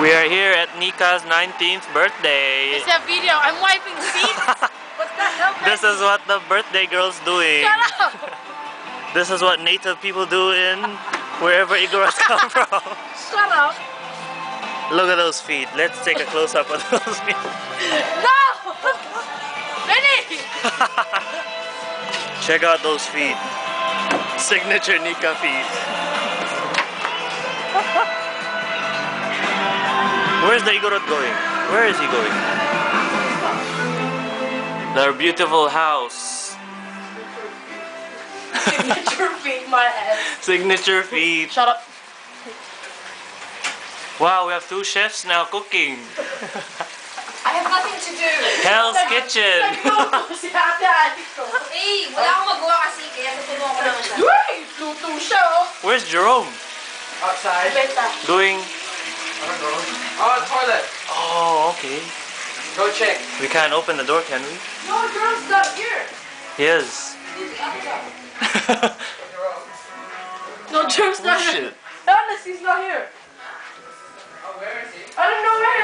We are here at Nika's 19th birthday. It's a video. I'm wiping feet. What's that? Help me. This is what the birthday girl's doing. Shut up. This is what native people do in wherever Igor's come from. Shut up. Look at those feet. Let's take a close up of those feet. No. Benny. Check out those feet. Signature Nika feet. Where's the Igorot going? Where is he going? Their beautiful house. Signature feet, my ass. Signature feet. Shut up. Wow, we have two chefs now cooking. I have nothing to do. Hell's Kitchen. Si ate ko. Eh, wala akong magawa kasi kaya tutulungan ko naman siya. Uy! Luto siya, oh. Where's Jerome? Outside. Beta. Doing... I don't know. Oh, toilet. Oh, okay. Go check. We can't open the door, can we? No, Jerome's not here. Yes. No, Jerome's not Oh, here. shit. Honest, he's not here. Oh, where is he? I don't know where he